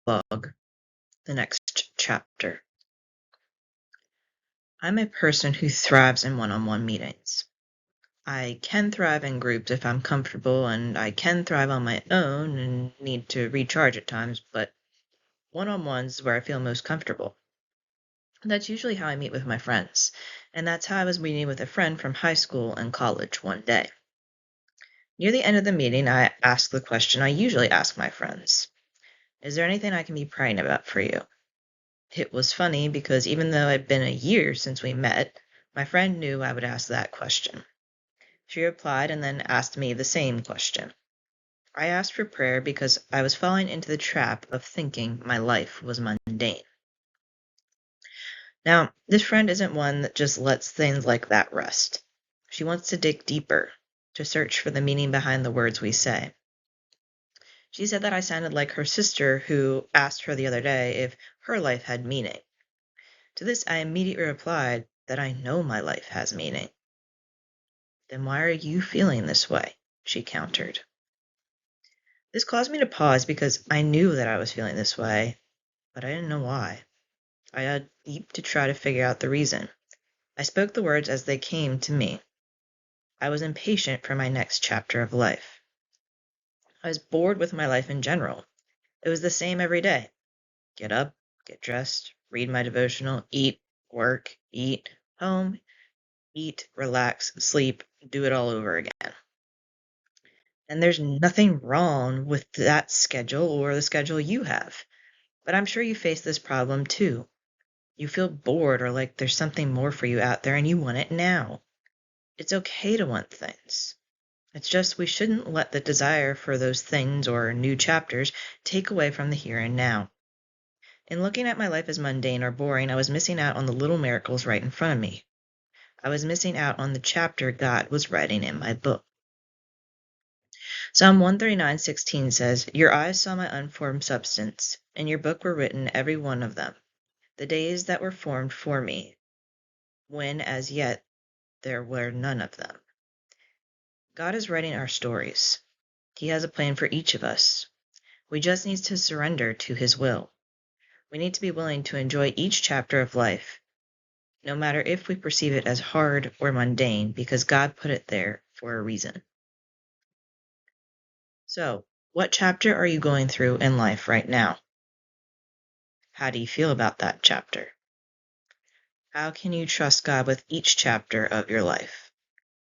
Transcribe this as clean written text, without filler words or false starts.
Epilogue, the next chapter. I'm a person who thrives in one-on-one meetings. I can thrive in groups if I'm comfortable, and I can thrive on my own and need to recharge at times, but one-on-ones is where I feel most comfortable. That's usually how I meet with my friends, and that's how I was meeting with a friend from high school and college one day. Near the end of the meeting, I asked the question I usually ask my friends. Is there anything I can be praying about for you? It was funny because even though it'd been a year since we met, my friend knew I would ask that question. She replied and then asked me the same question. I asked for prayer because I was falling into the trap of thinking my life was mundane. Now, this friend isn't one that just lets things like that rest. She wants to dig deeper, to search for the meaning behind the words we say. She said that I sounded like her sister who asked her the other day if her life had meaning. To this, I immediately replied that I know my life has meaning. Then why are you feeling this way? She countered. This caused me to pause because I knew that I was feeling this way, but I didn't know why. I dug deep to try to figure out the reason. I spoke the words as they came to me. I was impatient for my next chapter of life. I was bored with my life in general. It was the same every day. Get up, get dressed, read my devotional, eat, work, eat, home, eat, relax, sleep, do it all over again. And there's nothing wrong with that schedule or the schedule you have. But I'm sure you face this problem too. You feel bored or like there's something more for you out there and you want it now. It's okay to want things. It's just we shouldn't let the desire for those things or new chapters take away from the here and now. In looking at my life as mundane or boring, I was missing out on the little miracles right in front of me. I was missing out on the chapter God was writing in my book. Psalm 139:16 says, Your eyes saw my unformed substance. In your book were written every one of them, the days that were formed for me, when as yet there were none of them. God is writing our stories. He has a plan for each of us. We just need to surrender to His will. We need to be willing to enjoy each chapter of life, no matter if we perceive it as hard or mundane, because God put it there for a reason. So, what chapter are you going through in life right now? How do you feel about that chapter? How can you trust God with each chapter of your life?